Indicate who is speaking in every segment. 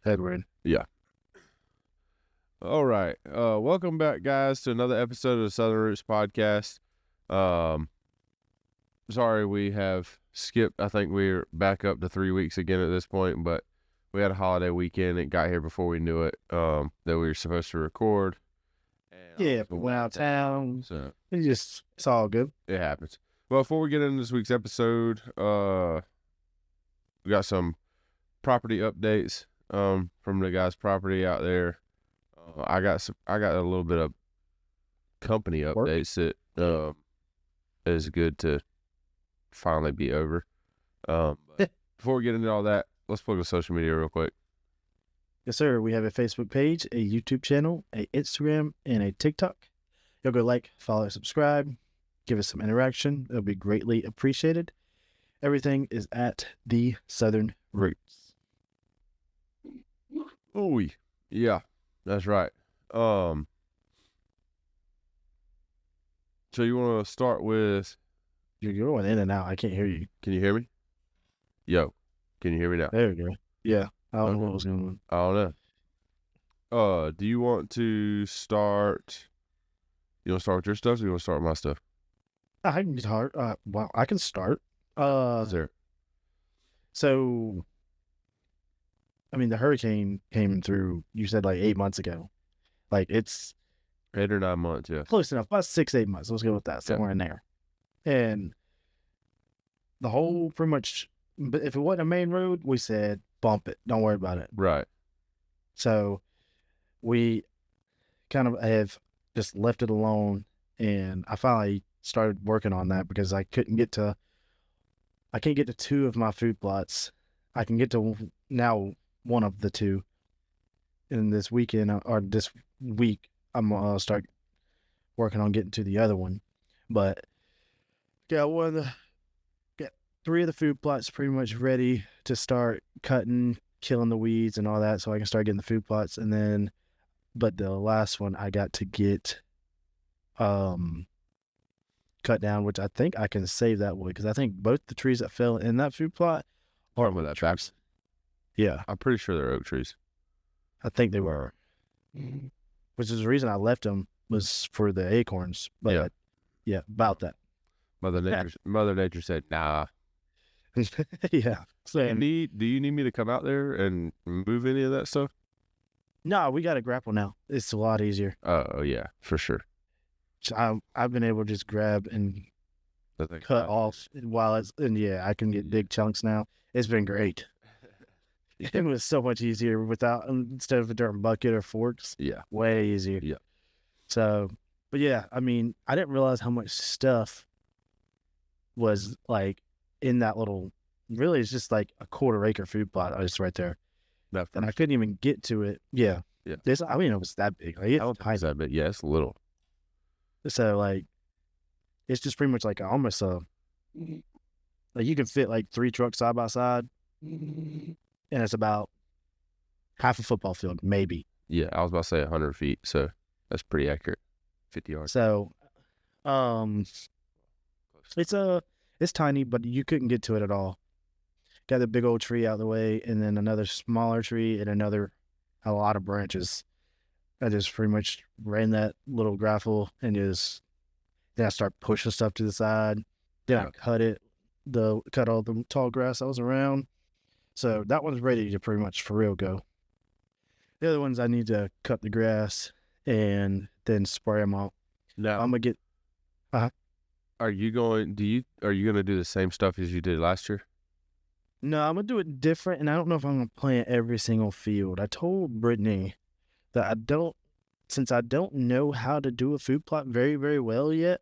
Speaker 1: Edward.
Speaker 2: Yeah. All right. Welcome back, guys, to another episode of the Southern Roots Podcast. Sorry we have skipped. I think we're back up to 3 weeks again at this point, but we had a holiday weekend. It got here before we knew it, that we were supposed to record. And
Speaker 1: Yeah, but went out of town.
Speaker 2: So
Speaker 1: It's all good.
Speaker 2: it happens. Well, before we get into this week's episode, we got some property updates from the guys' property out there. I got a little bit of company updates that is good to finally be over. But before we get into all that, let's plug the social media real quick.
Speaker 1: Yes, sir. We have a Facebook page, a YouTube channel, a Instagram, and a TikTok. You'll go like, follow, subscribe, give us some interaction. It'll be greatly appreciated. Everything is at the Southern Roots.
Speaker 2: Oh, yeah, that's right. So you want to start with?
Speaker 1: You're going in and out. I can't hear you.
Speaker 2: Can you hear me? Yo, can you hear me now?
Speaker 1: There we go. Yeah. I don't know what was going on.
Speaker 2: I don't know. Do you want to start? You want to start with your stuff, or do you want to start with my stuff?
Speaker 1: I can start. Well, I can start.
Speaker 2: There.
Speaker 1: So, I mean, the hurricane came through, you said like 8 months ago. Like it's
Speaker 2: 8 or 9 months, yeah.
Speaker 1: close enough. About 6, 8 months. Let's go with that. Somewhere in there. And the whole pretty much, but if it wasn't a main road, we said bump it. Don't worry about it.
Speaker 2: Right.
Speaker 1: So we kind of have just left it alone. And I finally started working on that because I can't get to 2 of my food plots. I can get to now one of the 2. And this weekend or this week, I'm going to start working on getting to the other one. But got 3 of the food plots pretty much ready to start cutting, killing the weeds and all that, so I can start getting the food plots. And then, but the last one I got to get cut down, which I think I can save that wood because I think both the trees that fell in that food plot
Speaker 2: are with that trees.
Speaker 1: Yeah,
Speaker 2: I'm pretty sure they're oak trees.
Speaker 1: I think they were, which is the reason I left them was for the acorns. But yeah, about that.
Speaker 2: Mother Nature said, nah.
Speaker 1: Yeah.
Speaker 2: Do you need me to come out there and move any of that stuff?
Speaker 1: No, we got a grapple now. It's a lot easier.
Speaker 2: Oh, yeah, for sure.
Speaker 1: So I've been able to just grab and cut off while it's, and I can get big chunks now. It's been great. It was so much easier instead of a dirt bucket or forks.
Speaker 2: Yeah.
Speaker 1: Way easier.
Speaker 2: Yeah.
Speaker 1: So, but yeah, I mean, I didn't realize how much stuff was like in that little, really it's just like a 1/4 acre food plot just right there. And I couldn't even get to it. Yeah.
Speaker 2: Yeah.
Speaker 1: I mean, it was that big. Like,
Speaker 2: I don't think it's that big. Yeah, it's little.
Speaker 1: So like, it's just pretty much like almost like you can fit like 3 trucks side by side. And it's about half a football field, maybe.
Speaker 2: Yeah, I was about to say 100 feet, so that's pretty accurate. 50 yards.
Speaker 1: So, it's tiny, but you couldn't get to it at all. Got the big old tree out of the way, and then another smaller tree, and a lot of branches. I just pretty much ran that little grapple and then I start pushing stuff to the side. Then I cut all the tall grass that was around. So that one's ready to pretty much for real go. The other ones I need to cut the grass and then spray them out.
Speaker 2: Now
Speaker 1: I'm gonna get.
Speaker 2: Are you going to do the same stuff as you did last year?
Speaker 1: No, I'm gonna do it different, and I don't know if I'm gonna plant every single field. I told Brittany that since I don't know how to do a food plot very, very well yet,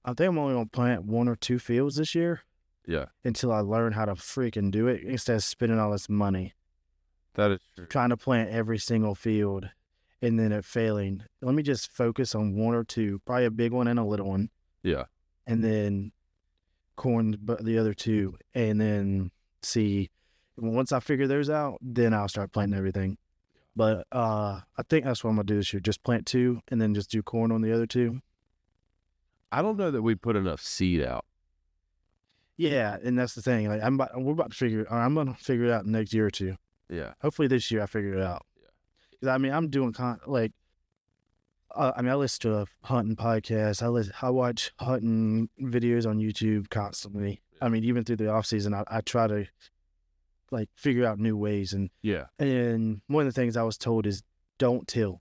Speaker 1: I think I'm only gonna plant 1 or 2 fields this year.
Speaker 2: Yeah.
Speaker 1: Until I learn how to freaking do it instead of spending all this money.
Speaker 2: That is true.
Speaker 1: Trying to plant every single field and then it failing. Let me just focus on 1 or 2, probably a big one and a little one.
Speaker 2: Yeah.
Speaker 1: And then corn the other 2. And then see, once I figure those out, then I'll start planting everything. But I think that's what I'm going to do this year. Just plant 2 and then just do corn on the other 2.
Speaker 2: I don't know that we put enough seed out.
Speaker 1: Yeah, and that's the thing. Like I'm going to figure it out next year or 2.
Speaker 2: Yeah.
Speaker 1: Hopefully this year I figure it out.
Speaker 2: Yeah.
Speaker 1: 'Cause, I mean, I'm doing I mean, I listen to a hunting podcast. I watch hunting videos on YouTube constantly. I mean, even through the off season, I try to like figure out new ways. And
Speaker 2: Yeah.
Speaker 1: one of the things I was told is don't till.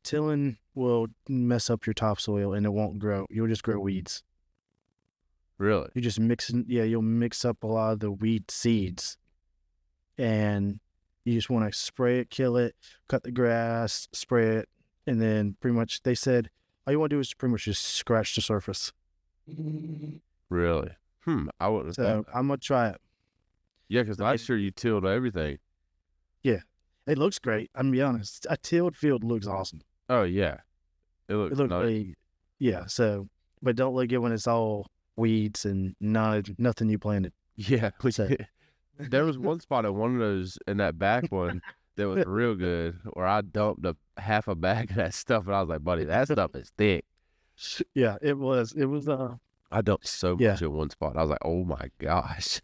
Speaker 1: Tilling will mess up your topsoil and it won't grow. You'll just grow weeds.
Speaker 2: Really?
Speaker 1: You're just you'll mix up a lot of the weed seeds. And you just want to spray it, kill it, cut the grass, spray it. And then pretty much they said, all you want to do is pretty much just scratch the surface.
Speaker 2: Really? I wouldn't have
Speaker 1: So
Speaker 2: thought that.
Speaker 1: I'm going to try it.
Speaker 2: Yeah, because last year you tilled everything.
Speaker 1: Yeah. It looks great. I'm going to be honest. A tilled field looks awesome.
Speaker 2: Oh, yeah. It looks nice.
Speaker 1: Really, yeah. So, but don't look at when it's all weeds and nothing you planted.
Speaker 2: Yeah.
Speaker 1: So,
Speaker 2: There was one spot in one of those, in that back one, that was real good, where I dumped half a bag of that stuff, and I was like, buddy, that stuff is thick.
Speaker 1: yeah, it was.
Speaker 2: I dumped so much in one spot. I was like, oh my gosh.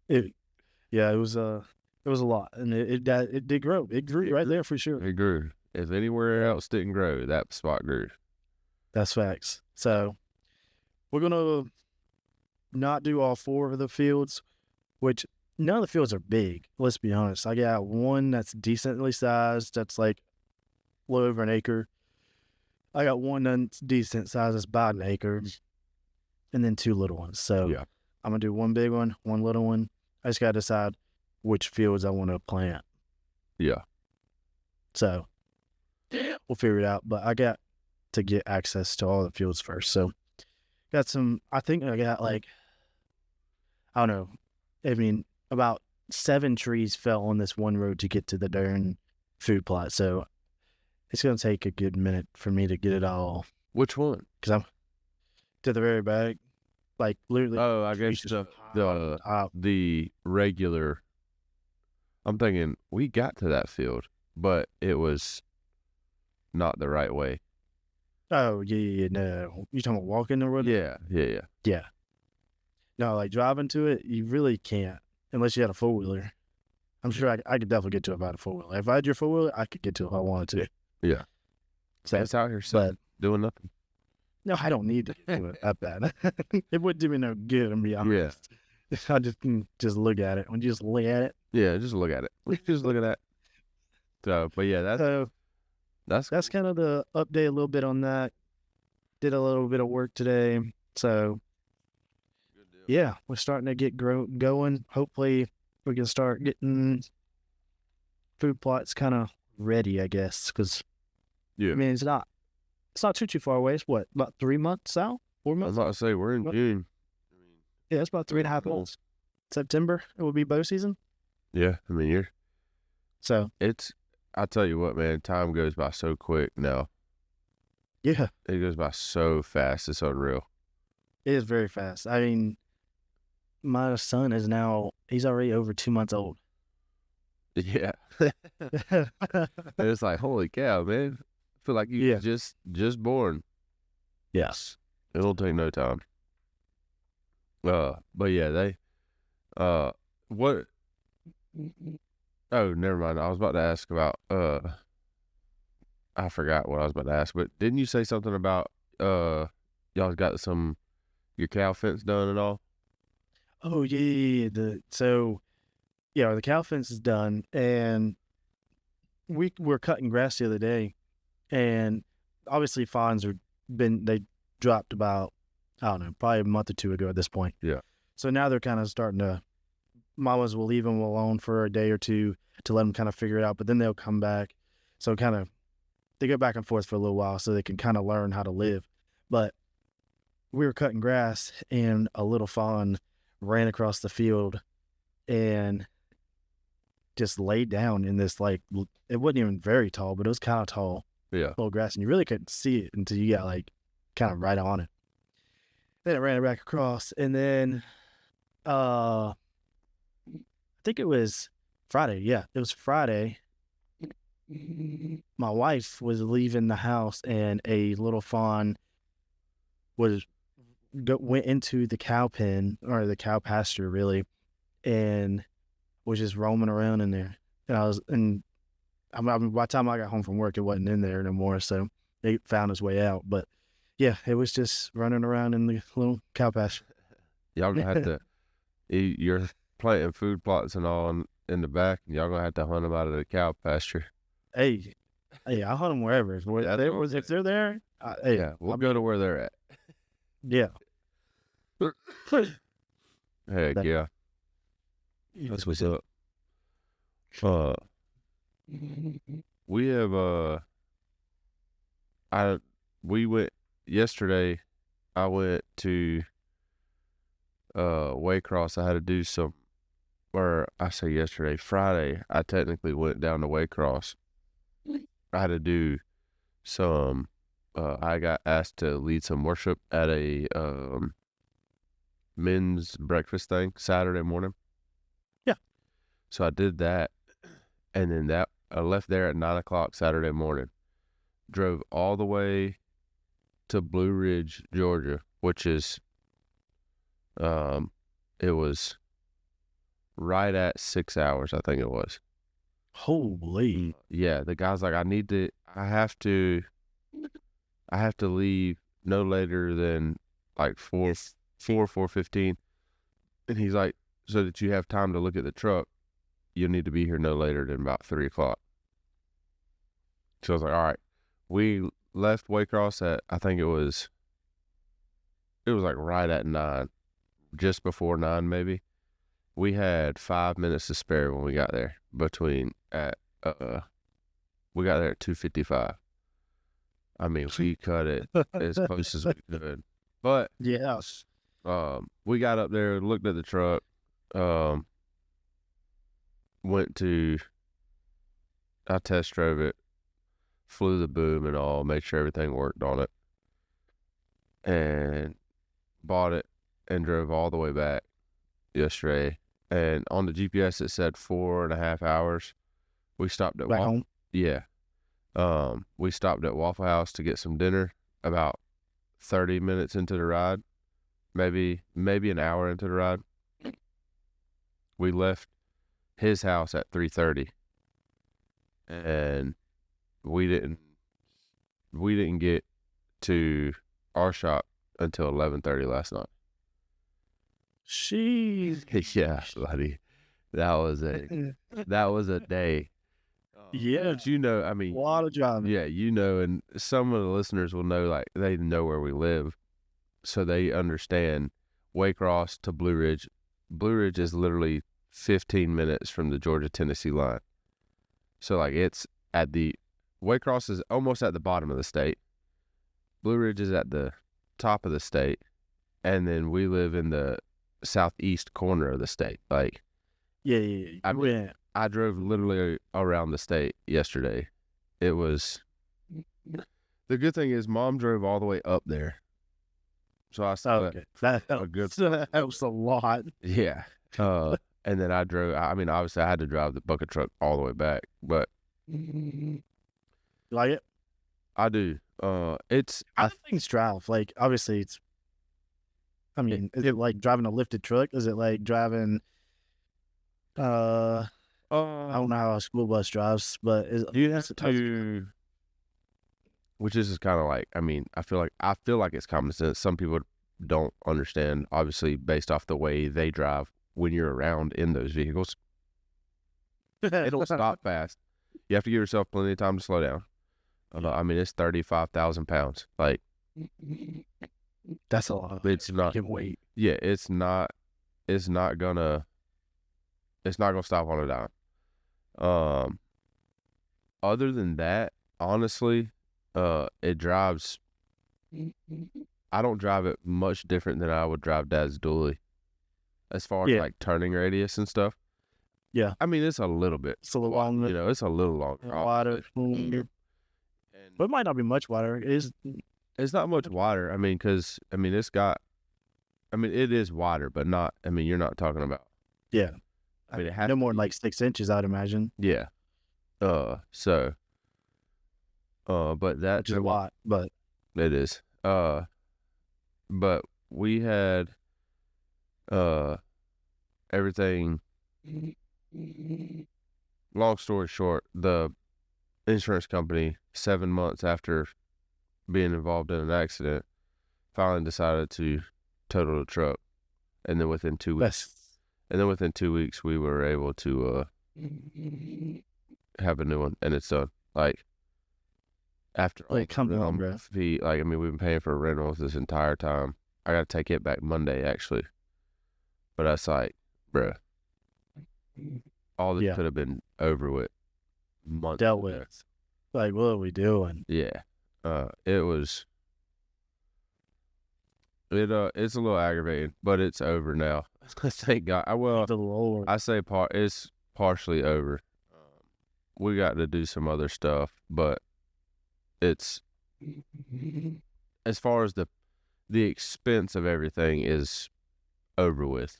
Speaker 1: It was a lot, and it did grow. It grew right there for sure.
Speaker 2: It grew. If anywhere else didn't grow, that spot grew.
Speaker 1: That's facts. So we're gonna not do all 4 of the fields, which none of the fields are big. Let's be honest. I got one that's decently sized. That's like a little over an acre. I got one that's decent size. That's about an acre, and then 2 little ones. So
Speaker 2: Yeah.
Speaker 1: I'm gonna do one big one, one little one. I just gotta decide which fields I want to plant.
Speaker 2: Yeah.
Speaker 1: So we'll figure it out. But I got to get access to all the fields first. So I think I got I don't know. I mean, about 7 trees fell on this one road to get to the darn food plot. So it's going to take a good minute for me to get it all.
Speaker 2: Which one?
Speaker 1: Because I'm to the very back. Like, literally.
Speaker 2: Oh, I guess the regular. I'm thinking we got to that field, but it was not the right way.
Speaker 1: Oh, yeah, no. You talking about walking the road?
Speaker 2: Yeah.
Speaker 1: Yeah. No, like driving to it, you really can't unless you had a 4-wheeler. I'm sure I could definitely get to it by a 4-wheeler. If I had your 4-wheeler, I could get to it if I wanted to.
Speaker 2: Yeah.
Speaker 1: So
Speaker 2: it's out here sitting, doing nothing.
Speaker 1: No, I don't need to do it that bad. It wouldn't do me no good, I'm be honest. Yeah. I just look at it. When you just look at it.
Speaker 2: Yeah, just look at it. Just look at that. So, but yeah, that's
Speaker 1: kind of the update a little bit on that. Did a little bit of work today. So yeah, we're starting to get going. Hopefully we can start getting food plots kind of ready, I guess. Because I mean, it's not too far away. It's what, about 3 months out? 4 months?
Speaker 2: I was about to say we're in June.
Speaker 1: Yeah, it's about 3.5 months. September, it will be bow season.
Speaker 2: Yeah, I mean I tell you what, man, time goes by so quick now.
Speaker 1: Yeah.
Speaker 2: It goes by so fast, it's unreal.
Speaker 1: It is very fast. I mean, my son he's already over 2 months old.
Speaker 2: Yeah. It's like, holy cow, man. I feel like you just born.
Speaker 1: Yes.
Speaker 2: It'll take no time. But yeah, what? Oh, never mind. I was about to ask about, I forgot what I was about to ask, but didn't you say something about, y'all got your cow fence done and all?
Speaker 1: Oh, yeah. The cow fence is done, and we were cutting grass the other day, and obviously fawns they dropped about, I don't know, probably a month or 2 ago at this point.
Speaker 2: Yeah.
Speaker 1: So now they're kind of starting to, mamas will leave them alone for a day or 2 to let them kind of figure it out, but then they'll come back. So kind of, they go back and forth for a little while so they can kind of learn how to live. But we were cutting grass, and a little fawn ran across the field and just laid down in this, like, it wasn't even very tall, but it was kind of tall.
Speaker 2: Yeah.
Speaker 1: Little grass, and you really couldn't see it until you got like kind of right on it. Then it ran it back across, and then I think it was Friday. Yeah, it was Friday. My wife was leaving the house, and a little fawn went into the cow pen, or the cow pasture, really, and was just roaming around in there. And I mean, by the time I got home from work, it wasn't in there no more. So they found its way out. But yeah, it was just running around in the little cow pasture.
Speaker 2: Y'all gonna have to. You're planting food plots and all in the back, and y'all gonna have to hunt them out of the cow pasture.
Speaker 1: Hey, I hunt them wherever. If they're there, hey,
Speaker 2: Yeah, we'll go to where they're at.
Speaker 1: yeah.
Speaker 2: Heck yeah, that's what's up. We have we went yesterday. I went to Waycross. I had to do some, or I say yesterday, Friday. I technically went down to Waycross. I had to do some. I got asked to lead some worship at a men's breakfast thing Saturday morning.
Speaker 1: Yeah.
Speaker 2: So I did that, and then I left there at 9 o'clock Saturday morning. Drove all the way to Blue Ridge, Georgia, which is it was right at 6 hours, I think it was.
Speaker 1: Holy.
Speaker 2: Yeah, the guy's like, I have to leave no later than like 4:15. And he's like, so that you have time to look at the truck, you'll need to be here no later than about 3 o'clock. So I was like, all right. We left Waycross at, I think it was like right at 9, just before 9 maybe. We had 5 minutes to spare when we got there. We got there at 2:55. I mean, we cut it as close as we could. But
Speaker 1: yes,
Speaker 2: we got up there, looked at the truck, I test drove it, flew the boom and all, made sure everything worked on it, and bought it and drove all the way back yesterday. And on the GPS, it said 4.5 hours. We stopped at
Speaker 1: back home.
Speaker 2: Yeah. We stopped at Waffle House to get some dinner about 30 minutes into the ride, maybe an hour into the ride. We left his house at 3:30, and we didn't get to our shop until 11:30 last night.
Speaker 1: Jeez.
Speaker 2: Yeah, buddy, that was a day.
Speaker 1: Yeah,
Speaker 2: But you know, I mean,
Speaker 1: a lot of driving.
Speaker 2: yeah, you know, and some of the listeners will know, like, they know where we live, so they understand. Waycross to Blue Ridge. Blue Ridge is literally 15 minutes from the Georgia-Tennessee line. So, like, Waycross is almost at the bottom of the state. Blue Ridge is at the top of the state, and then we live in the southeast corner of the state. Like,
Speaker 1: Yeah.
Speaker 2: I drove literally around the state yesterday. It was, the good thing is Mom drove all the way up there. So I still
Speaker 1: Okay. That helps a lot.
Speaker 2: Yeah. And then I drove, I mean, obviously I had to drive the bucket truck all the way back, but
Speaker 1: You like it?
Speaker 2: I do.
Speaker 1: How do things drive? Like, obviously is it like driving a lifted truck? Is it like driving, I don't know how a school bus drives, but
Speaker 2: you have to, which is kind of like, I mean, I feel like it's common sense. Some people don't understand, obviously, based off the way they drive when you're around in those vehicles. It'll stop fast. You have to give yourself plenty of time to slow down. I mean, it's 35,000 pounds. Like,
Speaker 1: that's a lot.
Speaker 2: It's not
Speaker 1: weight.
Speaker 2: Yeah, it's not gonna stop on a dime. Other than that, honestly, it drives. I don't drive it much different than I would drive Dad's dually, as far as like turning radius and stuff.
Speaker 1: Yeah,
Speaker 2: I mean, it's a little bit.
Speaker 1: It's a little longer.
Speaker 2: You know, it's a little longer.
Speaker 1: Wider. But it might not be much wider.
Speaker 2: It's not much wider. I mean, because it is wider, but not. I mean, you're not talking about.
Speaker 1: Yeah.
Speaker 2: I mean, it has
Speaker 1: no more than like 6 inches, I'd imagine.
Speaker 2: Yeah. But that's
Speaker 1: a lot, but
Speaker 2: it is. But we had everything long story short, the insurance company, 7 months after being involved in an accident, finally decided to total the truck. And then within 2 weeks, we were able to have a new one, and it's done. Like, after
Speaker 1: come on, bro.
Speaker 2: fee, like, I mean, we've been paying for rentals this entire time. I got to take it back Monday, actually. But that's like, bruh, all this could have been over with months
Speaker 1: dealt
Speaker 2: ago.
Speaker 1: with. Like, what are we doing?
Speaker 2: Yeah. It was. It's a little aggravating, but it's over now. Thank God. Well,
Speaker 1: The Lord.
Speaker 2: I say it's partially over. We got to do some other stuff, but it's, as far as the expense of everything is over with.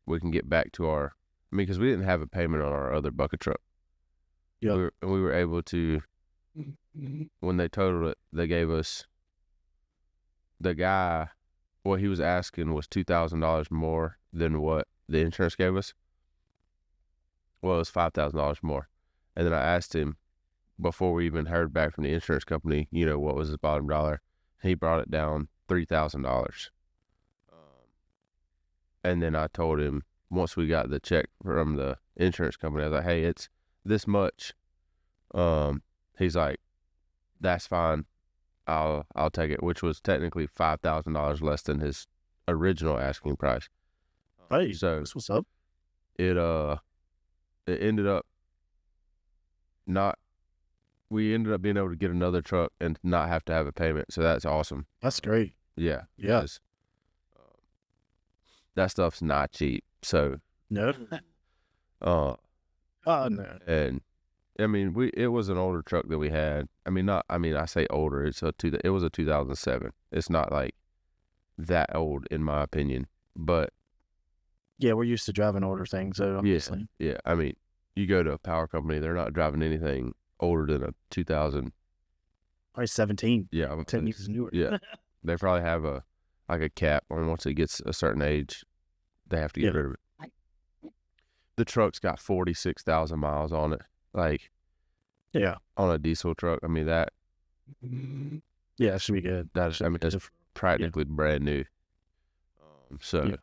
Speaker 2: We can get back to our, I mean, because we didn't have a payment on our other bucket truck.
Speaker 1: Yeah.
Speaker 2: We were able to, when they totaled it, they gave us, the guy, what he was asking was $2,000 more than what the insurance gave us. Well, it was $5,000 more. And then I asked him, before we even heard back from the insurance company, what was his bottom dollar. He brought it down $3,000. And then I told him, once we got the check from the insurance company, I was like, hey, it's this much. He's like, that's fine. I'll take it, which was technically $5,000 less than his original asking price.
Speaker 1: Hey,
Speaker 2: so
Speaker 1: this what's up?
Speaker 2: It ended up we ended up being able to get another truck and not have to have a payment. So that's awesome.
Speaker 1: That's great.
Speaker 2: Yeah.
Speaker 1: Yeah.
Speaker 2: Because, that stuff's not cheap. So
Speaker 1: No.
Speaker 2: no. And I mean, it was an older truck that we had. I say older. It was a 2007. It's not like that old in my opinion, but
Speaker 1: yeah, we're used to driving older things, so obviously.
Speaker 2: Yeah. I mean, you go to a power company, they're not driving anything older than a 2000.
Speaker 1: Probably 17.
Speaker 2: Yeah,
Speaker 1: 10 years newer.
Speaker 2: Yeah, they probably have a cap on, once it gets a certain age, they have to get rid of it. The truck's got 46,000 miles on it. Like,
Speaker 1: yeah,
Speaker 2: on a diesel truck. I mean, that.
Speaker 1: Yeah, it should be good.
Speaker 2: That's practically brand new. It's a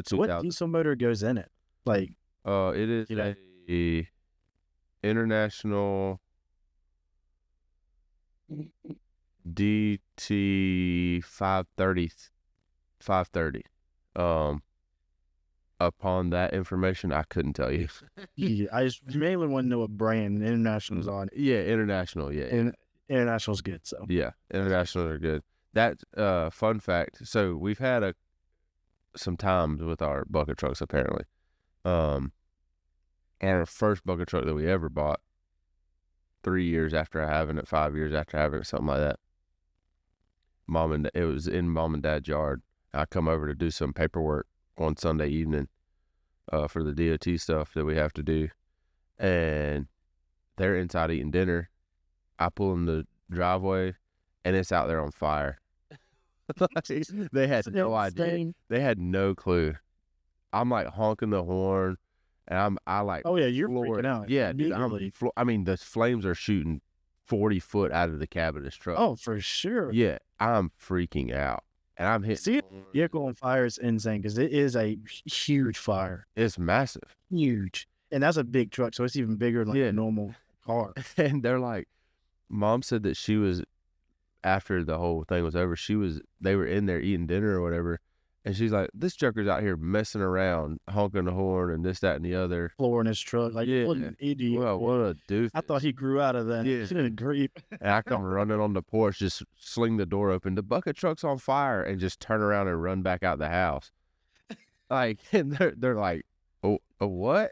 Speaker 2: 2000.
Speaker 1: So what diesel motor goes in it? Like,
Speaker 2: it is a International DT 530. Upon that information, I couldn't tell you.
Speaker 1: I just mainly want to know what brand International's on.
Speaker 2: Yeah, International. Yeah,
Speaker 1: and International's good. So
Speaker 2: yeah, International are good. That fun fact. So we've had some times with our bucket trucks. Apparently, our first bucket truck that we ever bought, 3 years after having it, 5 years after having it, something like that. It was in Mom and Dad's yard. I come over to do some paperwork on Sunday evening for the DOT stuff that we have to do, and they're inside eating dinner. I pull in the driveway, and it's out there on fire. They had no idea. They had no clue. I'm like honking the horn, and I like,
Speaker 1: oh yeah, you're freaking out.
Speaker 2: Yeah, dude, the flames are shooting 40 foot out of the cab of this truck.
Speaker 1: Oh, for sure.
Speaker 2: Yeah, I'm freaking out. And I'm hitting.
Speaker 1: See, vehicle on fire is insane because it is a huge fire.
Speaker 2: It's massive.
Speaker 1: Huge. And that's a big truck, so it's even bigger than a normal car.
Speaker 2: And they're like, Mom said that she was, after the whole thing was over, they were in there eating dinner or whatever. And she's like, this joker's out here messing around, honking the horn and this, that, and the other.
Speaker 1: Flooring his truck. Like, what an idiot.
Speaker 2: Well, what a doofus.
Speaker 1: I thought he grew out of that.
Speaker 2: Yeah.
Speaker 1: He didn't creep.
Speaker 2: And I come running on the porch, just sling the door open. The bucket truck's on fire, and just turn around and run back out the house. Like, and they're like, oh, what?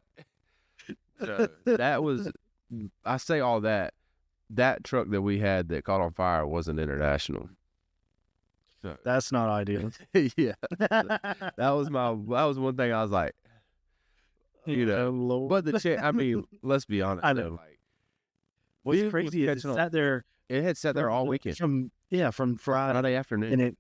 Speaker 2: So that was, I say all that. That truck that we had that caught on fire wasn't International. So,
Speaker 1: that's not ideal.
Speaker 2: Yeah, that was one thing I was like,
Speaker 1: Lord.
Speaker 2: But let's be honest.
Speaker 1: I know.
Speaker 2: Like,
Speaker 1: what's crazy is it sat there.
Speaker 2: It had sat there all weekend.
Speaker 1: From Friday
Speaker 2: afternoon,
Speaker 1: and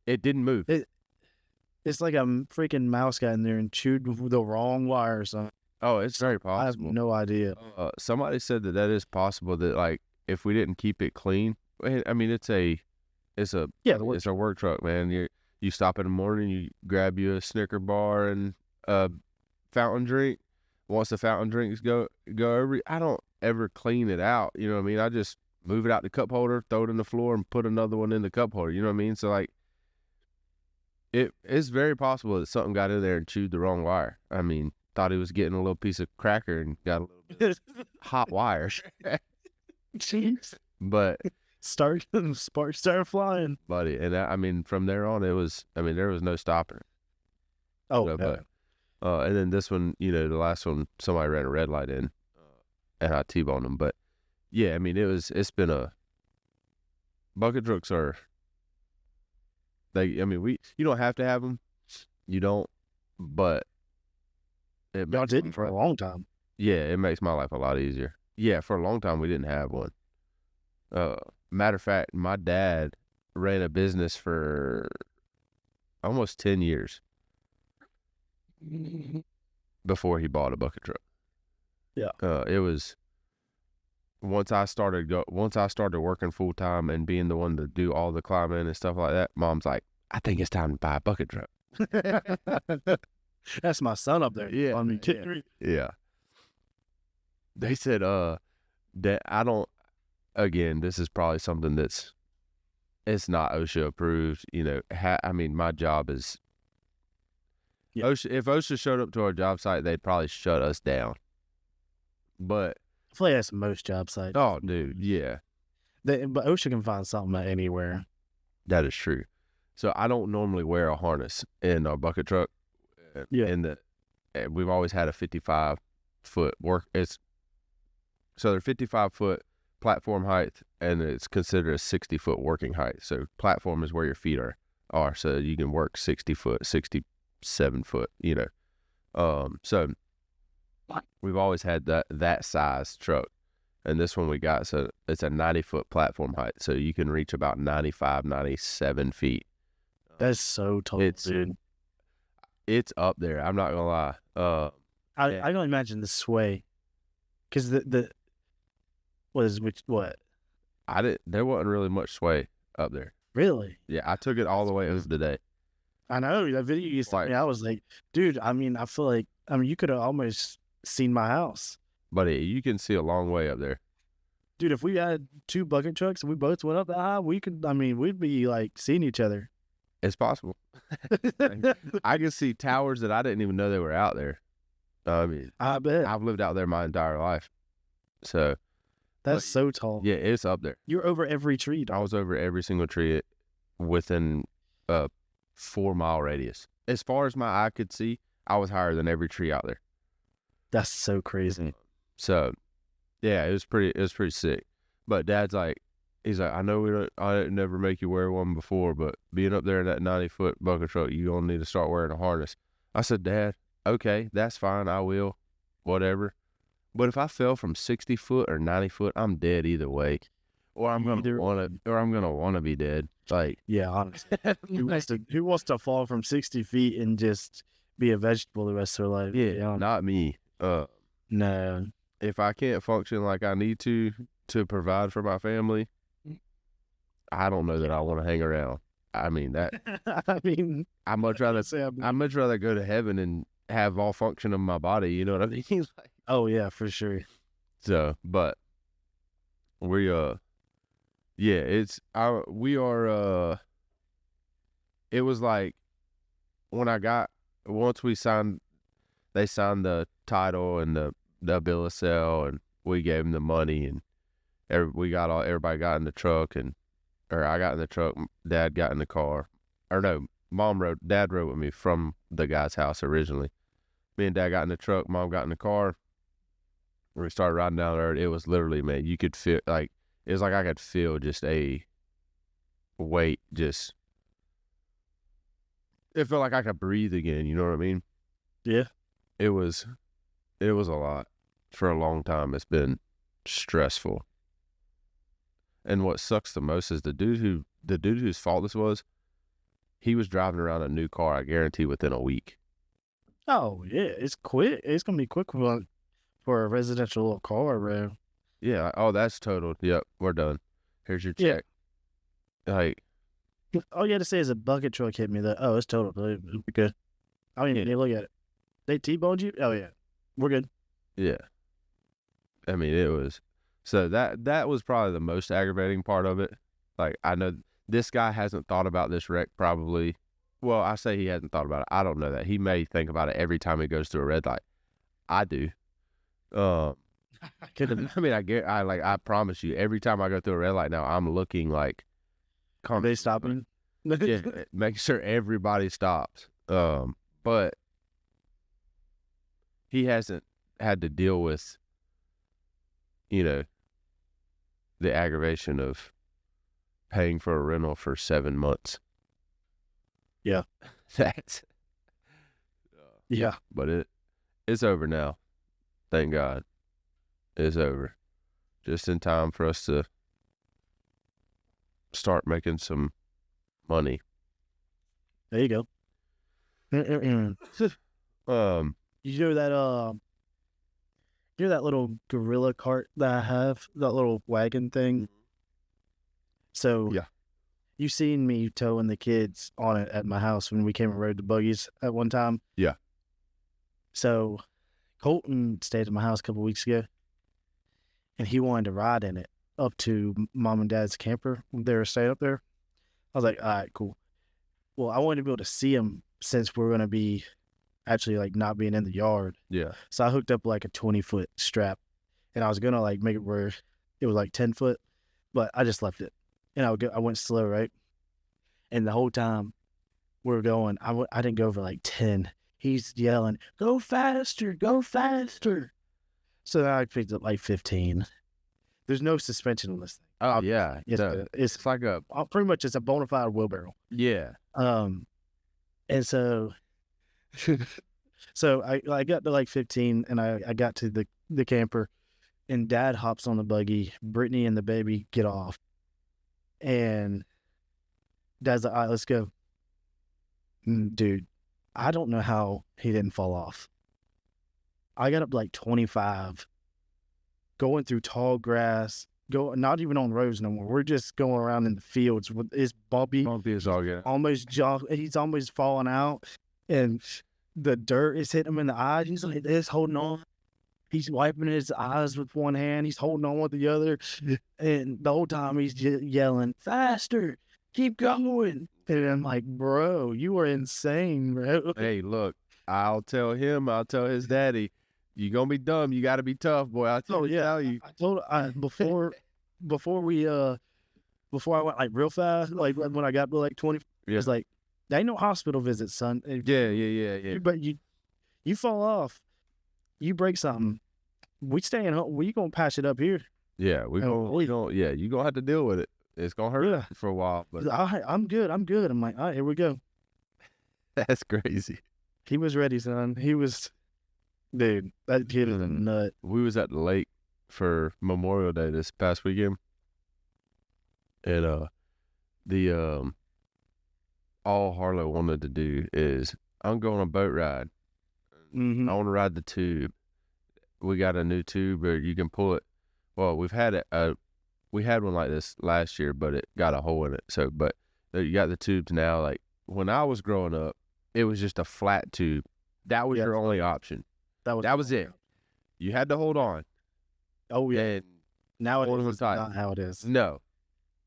Speaker 2: it didn't move.
Speaker 1: It It's like a freaking mouse got in there and chewed the wrong wire or something.
Speaker 2: Oh, it's very
Speaker 1: I have
Speaker 2: possible.
Speaker 1: no idea.
Speaker 2: Somebody said that is possible. That like if we didn't keep it clean, I mean it's a work truck, man. You stop in the morning, you grab you a Snicker bar and a fountain drink. Once the fountain drinks go over, I don't ever clean it out. You know what I mean? I just move it out the cup holder, throw it in the floor, and put another one in the cup holder. You know what I mean? So like, it's very possible that something got in there and chewed the wrong wire. I mean, thought he was getting a little piece of cracker and got a little bit of hot wire.
Speaker 1: Jeez.
Speaker 2: But
Speaker 1: Sparks started flying.
Speaker 2: buddy, and I mean, from there on, there was no stopping it.
Speaker 1: Oh,
Speaker 2: So,
Speaker 1: no.
Speaker 2: but and then this one, the last one, somebody ran a red light in, and I T-boned them. But yeah, I mean, it's been bucket trucks are. I mean, you don't have to have them, you don't, but
Speaker 1: Y'all didn't for a long time.
Speaker 2: Yeah, it makes my life a lot easier. Yeah, for a long time we didn't have one. Matter of fact, my dad ran a business for almost 10 years before he bought a bucket truck.
Speaker 1: Yeah.
Speaker 2: It was once I started working full time and being the one to do all the climbing and stuff like that. Mom's like, I think it's time to buy a bucket truck.
Speaker 1: That's my son up there.
Speaker 2: Yeah,
Speaker 1: I mean,
Speaker 2: Yeah. They said, that I don't. Again, this is probably something it's not OSHA approved. I mean, my job is.
Speaker 1: Yeah.
Speaker 2: OSHA, if OSHA showed up to our job site, they'd probably shut us down. But
Speaker 1: I feel like that's most job sites.
Speaker 2: oh, dude, yeah,
Speaker 1: But OSHA can find something anywhere.
Speaker 2: that is true. So I don't normally wear a harness in our bucket truck.
Speaker 1: Yeah.
Speaker 2: We've always had a 55-foot work. So they're 55-foot platform height, and it's considered a 60-foot working height. So platform is where your feet are. So you can work 60 foot, 67 foot. So we've always had that size truck, and this one we got. So it's a 90-foot platform height, so you can reach about 95, 97 feet.
Speaker 1: That's so tall, dude.
Speaker 2: It's up there. I'm not gonna lie.
Speaker 1: I don't imagine the sway, because what?
Speaker 2: There wasn't really much sway up there.
Speaker 1: Really?
Speaker 2: Yeah, I took it all the way over today.
Speaker 1: I know that video you sent me. I was like, dude. I mean, I feel like you could have almost seen my house,
Speaker 2: Buddy, you can see a long way up there.
Speaker 1: dude. If we had two bucket trucks and we both went up that high, we could. I mean, we'd be like seeing each other.
Speaker 2: It's possible. I can see towers that I didn't even know they were out there. I mean,
Speaker 1: I bet.
Speaker 2: I've lived out there my entire life. So
Speaker 1: That's so tall.
Speaker 2: yeah, it's up there.
Speaker 1: You're over every tree,
Speaker 2: I
Speaker 1: dog.
Speaker 2: was over every single tree within a 4-mile radius. As far as my eye could see, I was higher than every tree out there.
Speaker 1: That's so crazy.
Speaker 2: So yeah, it was pretty sick. But Dad's like, he's like, I know I didn't never make you wear one before, but being up there in that 90-foot bucket truck, you're gonna need to start wearing a harness. I said, Dad, okay, that's fine, I will, whatever. But if I fell from 60 foot or 90 foot, I'm dead either way, or I'm gonna want to be dead. Like,
Speaker 1: Yeah, honestly. Who wants to fall from 60 feet and just be a vegetable the rest of their life?
Speaker 2: yeah, not me.
Speaker 1: No.
Speaker 2: If I can't function like I need to provide for my family, I don't know that I want to hang around. I mean that.
Speaker 1: I mean,
Speaker 2: I'd much rather
Speaker 1: Sam.
Speaker 2: I'd much rather go to heaven and have all function of my body. You know what I mean? Like,
Speaker 1: Oh yeah, for sure.
Speaker 2: so, but we we are. It was like once we signed, they signed the title and the bill of sale, and we gave them the money, and everybody got in the truck, or I got in the truck, Dad got in the car, or no, Dad rode with me from the guy's house originally. Me and Dad got in the truck, Mom got in the car. When we started riding down there, it was literally, man, you could feel, like, it was like I could feel just a weight, it felt like I could breathe again, you know what I mean?
Speaker 1: Yeah.
Speaker 2: It was a lot. For a long time, it's been stressful. And what sucks the most is the dude whose fault this was, he was driving around a new car, I guarantee, within a week.
Speaker 1: Oh yeah, it's quick. It's gonna be quick for a residential little car, bro.
Speaker 2: Yeah. Oh, that's totaled. Yep, we're done. Here's your
Speaker 1: Yeah.
Speaker 2: check. Like,
Speaker 1: All you had to say is a bucket truck hit me. Oh, it's total. It'll be good. I don't even need to look at it. They T-boned you? Oh yeah, we're good.
Speaker 2: yeah. I mean, it was. So that was probably the most aggravating part of it. Like, I know this guy hasn't thought about this wreck probably. Well, I say he hasn't thought about it. I don't know that. He may think about it every time he goes through a red light. I do. I mean, I promise you, every time I go through a red light now, I'm looking like,
Speaker 1: Are they stopping?
Speaker 2: yeah, make sure everybody stops. But he hasn't had to deal with, the aggravation of paying for a rental for 7 months.
Speaker 1: Yeah.
Speaker 2: That's,
Speaker 1: Yeah.
Speaker 2: but it's over now. Thank God. It's over. Just in time for us to start making some money.
Speaker 1: There you go. You
Speaker 2: Um,
Speaker 1: know that little gorilla cart that I have, that little wagon thing. So
Speaker 2: Yeah.
Speaker 1: you seen me towing the kids on it at my house when we came and rode the buggies at one time.
Speaker 2: Yeah.
Speaker 1: So Colton stayed at my house a couple weeks ago, and he wanted to ride in it up to mom and dad's camper. They were staying up there. I was like, all right, cool. Well, I wanted to be able to see him since we're going to be actually like not being in the yard.
Speaker 2: yeah.
Speaker 1: So I hooked up like a 20-foot strap, and I was going to like make it where it was like 10 foot, but I just left it. And I went slow, right? And the whole time we were going, I didn't go over like 10. He's yelling, go faster, go faster. So then I picked up like 15. There's no suspension on this thing.
Speaker 2: Oh, yeah.
Speaker 1: It's
Speaker 2: like a,
Speaker 1: pretty much it's a bona fide wheelbarrow.
Speaker 2: yeah.
Speaker 1: And so I got to like 15, and I got to the camper, and Dad hops on the buggy. Brittany and the baby get off, and Dad's like, all right, let's go. Dude, I don't know how he didn't fall off. I got up like 25, going through tall grass, not even on roads no more. We're just going around in the fields. It's bumpy.
Speaker 2: Bumpy as all get.
Speaker 1: Almost he's almost falling out, and the dirt is hitting him in the eyes. He's like this, holding on. He's wiping his eyes with one hand. He's holding on with the other, and the whole time he's just yelling, "Faster! Keep going!" And I'm like, "Bro, you are insane, bro."
Speaker 2: Hey, look, I'll tell his daddy, you gonna be dumb. You got to be tough, boy. I tell you.
Speaker 1: I told before I went like real fast, like when I got to like 20,
Speaker 2: Yeah.
Speaker 1: it's like, there ain't no hospital visits, son.
Speaker 2: Yeah.
Speaker 1: But you fall off, you break something, we staying home. We gonna patch it up here.
Speaker 2: Yeah, you gonna have to deal with it. It's gonna hurt for a while, but
Speaker 1: I'm good. I'm like, all right, here we go.
Speaker 2: that's crazy.
Speaker 1: He was ready, son. He was, dude. That kid is a nut.
Speaker 2: We was at the lake for Memorial Day this past weekend, and all Harlow wanted to do is, I'm going on a boat ride.
Speaker 1: Mm-hmm.
Speaker 2: I want to ride the tube. We got a new tube where you can pull it. Well, we had one like this last year, but it got a hole in it. So, but you got the tubes now. Like when I was growing up, it was just a flat tube. That was your only option. That was it. You had to hold on.
Speaker 1: Oh yeah.
Speaker 2: And
Speaker 1: now it's not how it is.
Speaker 2: No,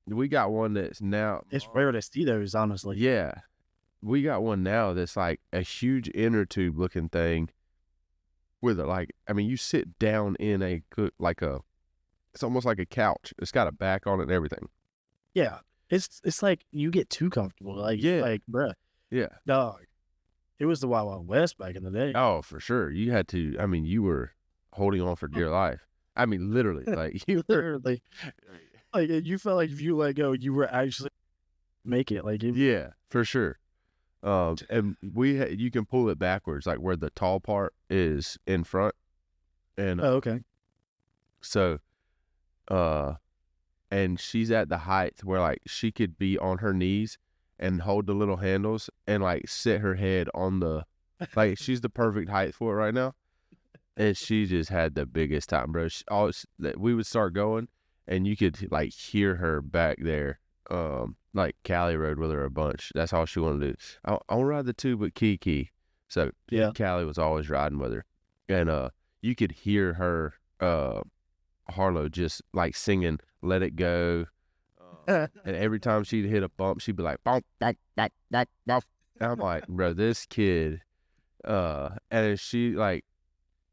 Speaker 2: we got one that's now.
Speaker 1: It's rare to see those, honestly.
Speaker 2: Yeah, we got one now that's like a huge inner tube looking thing. With it, like, I mean, you sit down in it's almost like a couch. It's got a back on it and everything.
Speaker 1: Yeah, it's like you get too comfortable. Like, like, bruh.
Speaker 2: Yeah,
Speaker 1: dog. It was the Wild Wild West back in the day.
Speaker 2: Oh, for sure. You had to. I mean, you were holding on for dear life. I mean, literally, like you
Speaker 1: literally, like you felt like if you let go, you were actually make it. Like,
Speaker 2: yeah, for sure. And you can pull it backwards, like where the tall part is in front. And
Speaker 1: okay.
Speaker 2: So, and she's at the height where like she could be on her knees, and hold the little handles and like sit her head on the, like she's the perfect height for it right now. And she just had the biggest time, bro. We would start going and you could like hear her back there, like Callie rode with her a bunch. That's all she wanted to do. I want to ride the two, but Kiki. So
Speaker 1: Yeah.
Speaker 2: Callie was always riding with her. And you could hear her, Harlow just like singing Let It Go. And every time she'd hit a bump, she'd be like, bump, bump, bump, bump, bump. And I'm like, bro, this kid, and she like,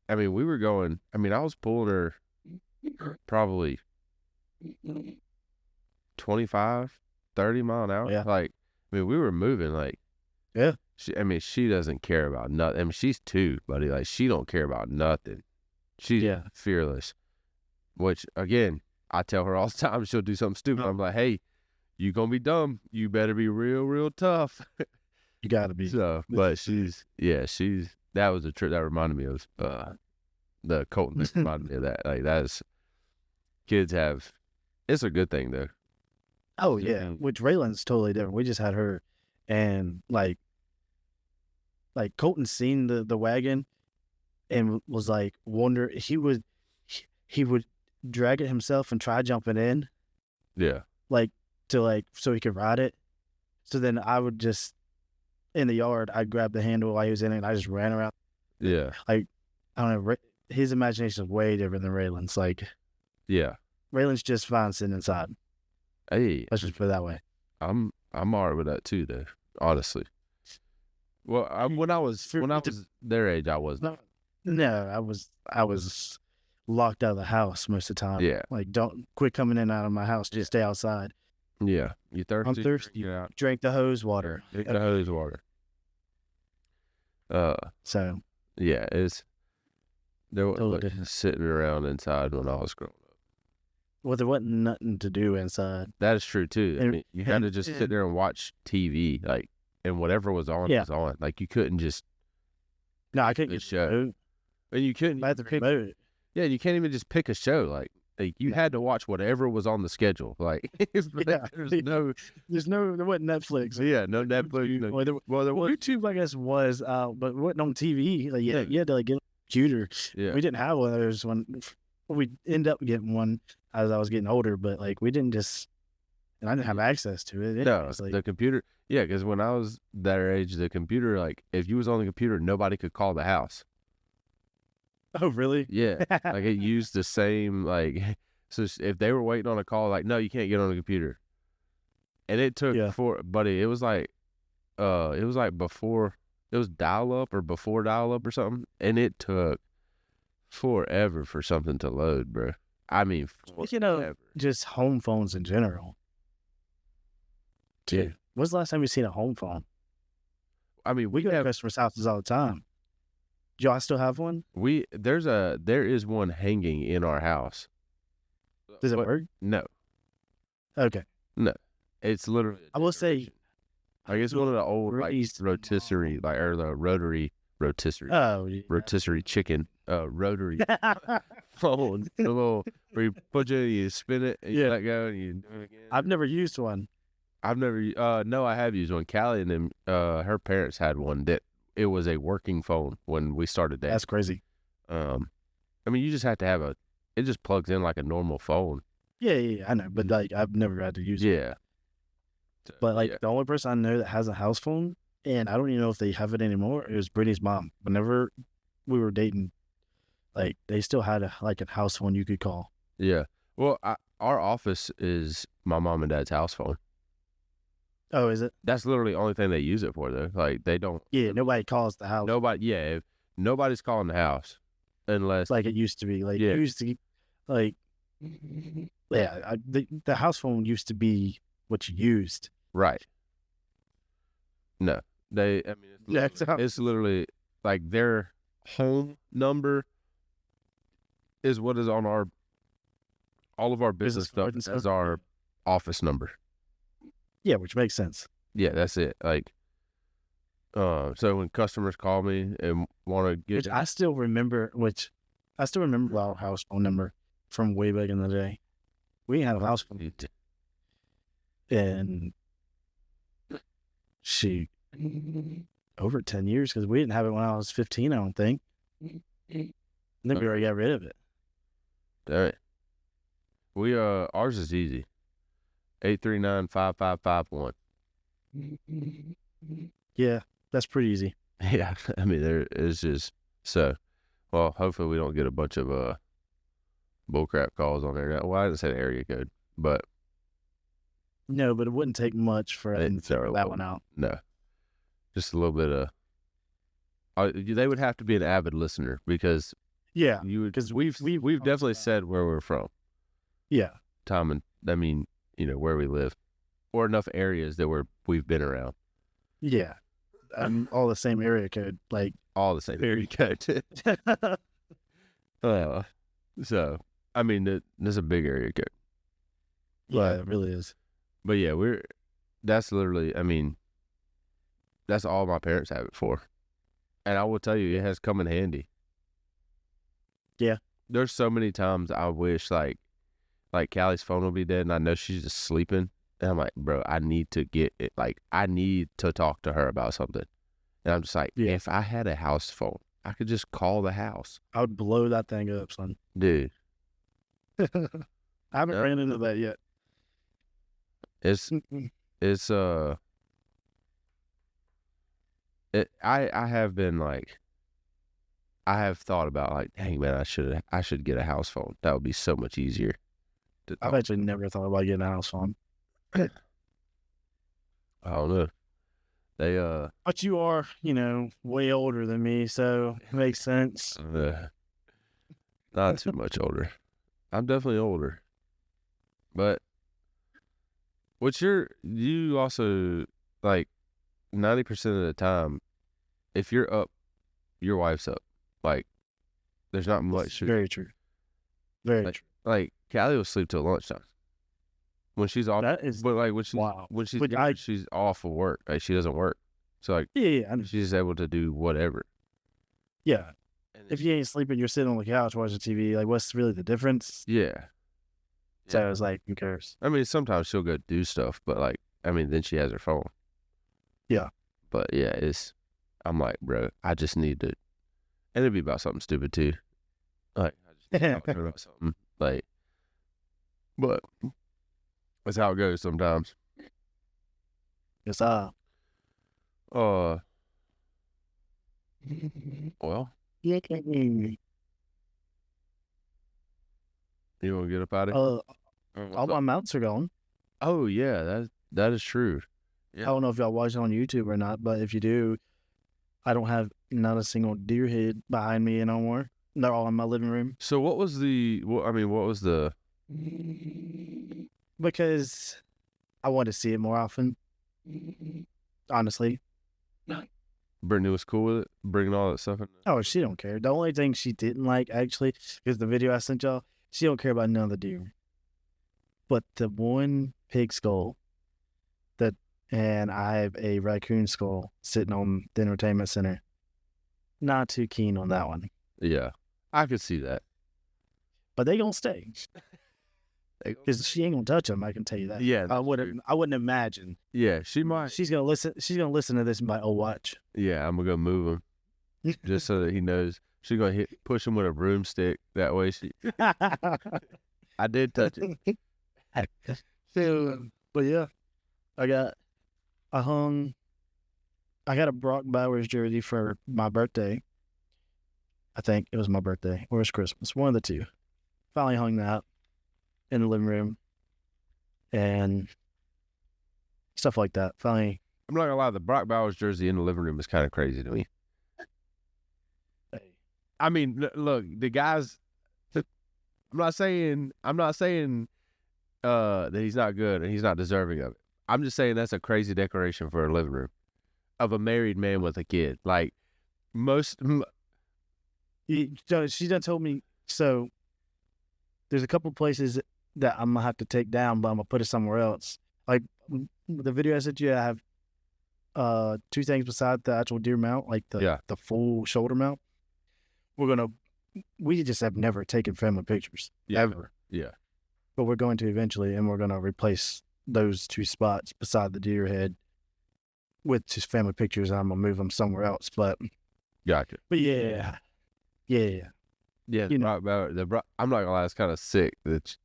Speaker 2: I mean, we were going, I mean, I was pulling her probably 25, 30 mile an hour.
Speaker 1: Yeah.
Speaker 2: Like, I mean, we were moving like,
Speaker 1: Yeah.
Speaker 2: She doesn't care about nothing. I mean, she's 2, buddy. Like, she don't care about nothing. She's fearless, which again, I tell her all the time, she'll do something stupid. I'm like, hey, you gonna be dumb. You better be real, real tough.
Speaker 1: You gotta be.
Speaker 2: So, but that was a trip that reminded me of the Colton. That reminded me of that. Like, kids have, it's a good thing though.
Speaker 1: Oh yeah, which Raylan's totally different. We just had her, and like Colton seen the wagon, and was like wonder he would drag it himself and try jumping in.
Speaker 2: Yeah.
Speaker 1: Like so he could ride it. So then I would just in the yard, I'd grab the handle while he was in it, and I just ran around.
Speaker 2: Yeah.
Speaker 1: Like, I don't know, his imagination is way different than Raylan's. Like,
Speaker 2: yeah,
Speaker 1: Raylan's just fine sitting inside.
Speaker 2: Hey,
Speaker 1: let's just put it that way.
Speaker 2: I'm alright with that too, though. Honestly. Well, when I was their age, I wasn't.
Speaker 1: No, I was locked out of the house most of the time.
Speaker 2: Yeah.
Speaker 1: Like, don't quit coming in and out of my house. Just stay outside.
Speaker 2: Yeah. You thirsty?
Speaker 1: I'm thirsty. Drink the hose water.
Speaker 2: Drink the hose water.
Speaker 1: So.
Speaker 2: Yeah, there was sitting around inside when I was growing up.
Speaker 1: Well, there wasn't nothing to do inside.
Speaker 2: That is true too. I mean, you had to just sit there and watch TV, like, and whatever was on was on. Like, you couldn't just.
Speaker 1: No, I couldn't get
Speaker 2: show. And you couldn't.
Speaker 1: I had to remote.
Speaker 2: Yeah, you can't even just pick a show. Like you had to watch whatever was on the schedule. Like, there's no,
Speaker 1: there wasn't Netflix.
Speaker 2: Yeah, no Netflix. No.
Speaker 1: Well, YouTube, I guess, was, but it wasn't on TV. Like, you had to like get a computer.
Speaker 2: Yeah,
Speaker 1: we didn't have one of those. We ended up getting one as I was getting older, but like we didn't just, and I didn't have access to it.
Speaker 2: No, the computer. Yeah, because when I was that age, the computer, like, if you was on the computer, nobody could call the house.
Speaker 1: Oh, really?
Speaker 2: Yeah. Like, it used the same, like, so if they were waiting on a call, like, no, you can't get on the computer. And it took buddy, it was like before, it was dial-up or before dial-up or something. And it took forever for something to load, bro. I mean, forever.
Speaker 1: Just home phones in general. Dude, when's the last time you seen a home phone? I mean, we go to customers' houses all the time. Do y'all still have one?
Speaker 2: There is one hanging in our house.
Speaker 1: Does it work?
Speaker 2: No.
Speaker 1: Okay.
Speaker 2: No. It's literally.
Speaker 1: I will say,
Speaker 2: like, it's one of the old rotisserie, like, or the rotary rotisserie.
Speaker 1: Oh, yeah.
Speaker 2: Rotisserie chicken. Rotary phone. The little where you put it, you spin it, and you let go, and you do it again.
Speaker 1: I've never used one.
Speaker 2: No, I have used one. Callie and them, her parents had one that it was a working phone when we started that.
Speaker 1: That's crazy.
Speaker 2: I mean, you just have to have it just plugs in like a normal phone.
Speaker 1: Yeah, I know, but like, I've never had to use it.
Speaker 2: Yeah.
Speaker 1: But like, the only person I know that has a house phone, and I don't even know if they have it anymore, it was Brittany's mom. Whenever we were dating, like, they still had a house phone you could call.
Speaker 2: Yeah. Well, our office is my mom and dad's house phone.
Speaker 1: Oh, is it?
Speaker 2: That's literally the only thing they use it for, though. Like, they don't.
Speaker 1: Yeah, nobody calls the house.
Speaker 2: Nobody. Yeah, if nobody's calling the house, unless
Speaker 1: like it used to be. Like, it used to, like, yeah, the house phone used to be what you used.
Speaker 2: Right. No, I mean, it's literally like their home number is what is on all of our business stuff as our office number.
Speaker 1: Yeah, which makes sense.
Speaker 2: Yeah, that's it. Like, so when customers call me and want to get,
Speaker 1: I still remember our house phone number from way back in the day. We didn't have a house phone, and shoot, over 10 years because we didn't have it when I was 15, I don't think. I think we already got rid of it.
Speaker 2: All right. We ours is easy. 839-5551.
Speaker 1: Yeah, that's pretty easy.
Speaker 2: Yeah, I mean there is just so. Well, hopefully we don't get a bunch of bullcrap calls on there. Well, I didn't say the area code, but
Speaker 1: No, but it wouldn't take much for them to figure that one out.
Speaker 2: no, just a little bit of. They would have to be an avid listener because
Speaker 1: Yeah,
Speaker 2: you would.
Speaker 1: because
Speaker 2: We've
Speaker 1: talked
Speaker 2: definitely
Speaker 1: about-
Speaker 2: said where we're from,
Speaker 1: yeah,
Speaker 2: Tom, and I mean where we live, or enough areas that we've been around.
Speaker 1: yeah, all the same area code, like
Speaker 2: All the same area code. Well, so I mean, there's a big area code.
Speaker 1: yeah, it really is.
Speaker 2: But yeah, that's literally, I mean, that's all my parents have it for. And I will tell you, it has come in handy.
Speaker 1: Yeah.
Speaker 2: There's so many times I wish like Callie's phone will be dead and I know she's just sleeping. And I'm like, bro, I need to get it. Like, I need to talk to her about something. And I'm just like,
Speaker 1: Yeah.
Speaker 2: if I had a house phone, I could just call the house.
Speaker 1: I would blow that thing up, son.
Speaker 2: Dude,
Speaker 1: I haven't
Speaker 2: Yep.
Speaker 1: ran into that yet.
Speaker 2: it's I have been like, I have thought about like, dang man, I should get a house phone. That would be so much easier to
Speaker 1: I've
Speaker 2: talk.
Speaker 1: actually never thought about getting a house phone.
Speaker 2: I don't know. They
Speaker 1: But you are, way older than me, so it makes sense.
Speaker 2: not too much older. I'm definitely older. But you also like 90% of the time, if you're up, your wife's up. Like, there's not much.
Speaker 1: Very true. Very
Speaker 2: Like,
Speaker 1: true.
Speaker 2: Like Callie will sleep till lunchtime when she's off.
Speaker 1: That is
Speaker 2: But like when she's
Speaker 1: wow.
Speaker 2: when she's
Speaker 1: But
Speaker 2: younger, she's off of work. Like she doesn't work, so like
Speaker 1: yeah, I know.
Speaker 2: she's able to do whatever.
Speaker 1: Yeah.
Speaker 2: And
Speaker 1: If you ain't sleeping, you're sitting on the couch watching TV. Like, what's really the difference?
Speaker 2: yeah,
Speaker 1: So it's like, who cares?
Speaker 2: I mean, sometimes she'll go do stuff, but like, I mean, then she has her phone.
Speaker 1: Yeah.
Speaker 2: But yeah, I'm like, bro, I just need to, and it'd be about something stupid too. Like, I just need to talk to her about something. Like, but that's how it goes sometimes.
Speaker 1: It's
Speaker 2: Well, you want to get up out of here?
Speaker 1: all my mounts are gone.
Speaker 2: Oh yeah, that is true.
Speaker 1: I don't know if y'all watch it on YouTube or not, but if you do, I don't have not a single deer head behind me anymore. They're all in my living room.
Speaker 2: So what was the? What was the?
Speaker 1: Because I want to see it more often. Honestly.
Speaker 2: Brittany was cool with it, bringing all that stuff in.
Speaker 1: Oh, she don't care. The only thing she didn't like, actually, is the video I sent y'all. She don't care about none of the deer. But the one pig skull and I have a raccoon skull sitting on the entertainment center. Not too keen on that one.
Speaker 2: Yeah, I could see that.
Speaker 1: But they gonna stay. Because she ain't gonna touch them, I can tell you that.
Speaker 2: Yeah,
Speaker 1: I wouldn't imagine.
Speaker 2: Yeah, she might.
Speaker 1: She's gonna listen to this and be like, oh, watch.
Speaker 2: Yeah, I'm gonna go move him just so that he knows. She's gonna push him with a broomstick. That way, I did touch it.
Speaker 1: But yeah, I got a Brock Bowers jersey for my birthday. I think it was my birthday or it's Christmas, one of the two. Finally hung that in the living room and stuff like that. Finally,
Speaker 2: I'm not gonna lie, the Brock Bowers jersey in the living room is kind of crazy to me. I mean, look, the guys. I'm not saying that he's not good and he's not deserving of it. I'm just saying that's a crazy decoration for a living room of a married man with a kid. Like
Speaker 1: she done told me. So there's a couple places that I'm gonna have to take down, but I'm gonna put it somewhere else. Like the video I sent you, I have two things beside the actual deer mount, like the full shoulder mount. We just have never taken family pictures ever.
Speaker 2: Yeah.
Speaker 1: But we're going to eventually, and we're gonna replace those two spots beside the deer head with his family pictures. I'm gonna move him somewhere else, but
Speaker 2: Gotcha.
Speaker 1: yeah.
Speaker 2: Yeah,
Speaker 1: You know.
Speaker 2: Brock Bowers. I'm not gonna lie, it's kind of sick that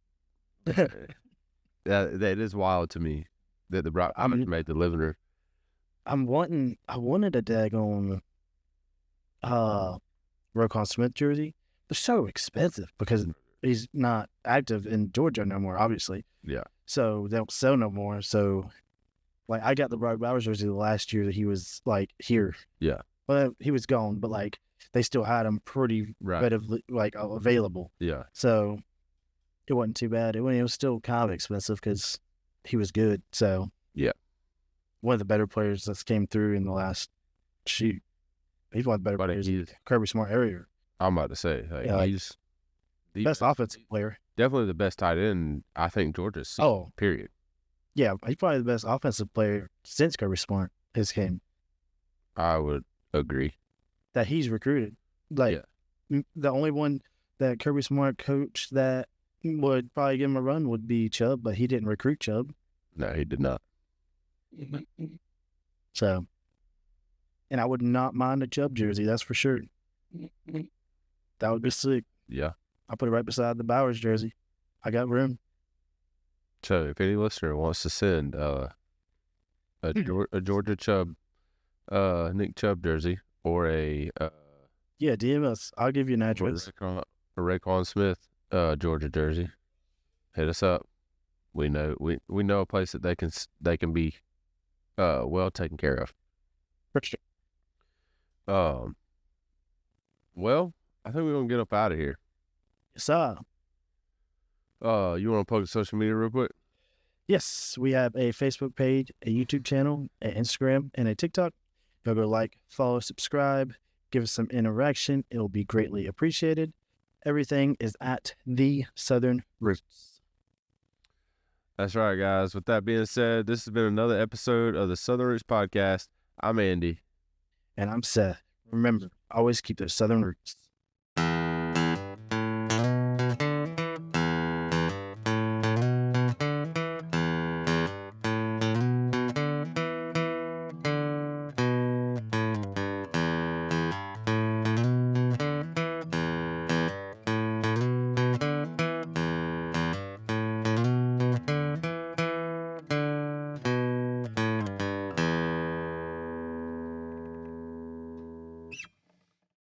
Speaker 2: that is wild to me that the Brock Bowers made the living room.
Speaker 1: I wanted a daggone Roquan Smith jersey. They're so expensive because he's not active in Georgia no more, obviously.
Speaker 2: Yeah.
Speaker 1: So they don't sell no more. So, like, I got the Brock Bowers jersey the last year that he was, like, here.
Speaker 2: Yeah.
Speaker 1: Well, he was gone, but, like, they still had him pretty readily, like, available.
Speaker 2: Yeah.
Speaker 1: So, it wasn't too bad. It was still kind of expensive because he was good. So,
Speaker 2: yeah.
Speaker 1: One of the better players that's came through in the last, he's one of the better players in Kirby Smart area.
Speaker 2: I'm about to say, he's
Speaker 1: the best offensive player.
Speaker 2: Definitely the best tight end, I think, Georgia's seen, period.
Speaker 1: Yeah, he's probably the best offensive player since Kirby Smart has came.
Speaker 2: I would agree.
Speaker 1: That he's recruited. Like, the only one that Kirby Smart coached that would probably give him a run would be Chubb, but he didn't recruit Chubb.
Speaker 2: No, he did not.
Speaker 1: So, and I would not mind a Chubb jersey, that's for sure. That would be sick.
Speaker 2: Yeah.
Speaker 1: I'll put it right beside the Bowers jersey. I got room.
Speaker 2: So if any listener wants to send a Georgia Chubb, Nick Chubb jersey, or a
Speaker 1: DM us. I'll give you an address.
Speaker 2: A Roquan Smith Georgia jersey, hit us up. We know a place that they can be well taken care of.
Speaker 1: For sure.
Speaker 2: Well, I think we're gonna get up out of here.
Speaker 1: Yes, sir.
Speaker 2: You want to plug the social media real quick?
Speaker 1: Yes, we have a Facebook page, a YouTube channel, an Instagram, and a TikTok. Y'all go like, follow, subscribe, give us some interaction. It'll be greatly appreciated. Everything is at The Southern Roots.
Speaker 2: That's right, guys. With that being said, this has been another episode of the Southern Roots Podcast. I'm Andy.
Speaker 1: And I'm Seth. Remember, always keep those Southern roots.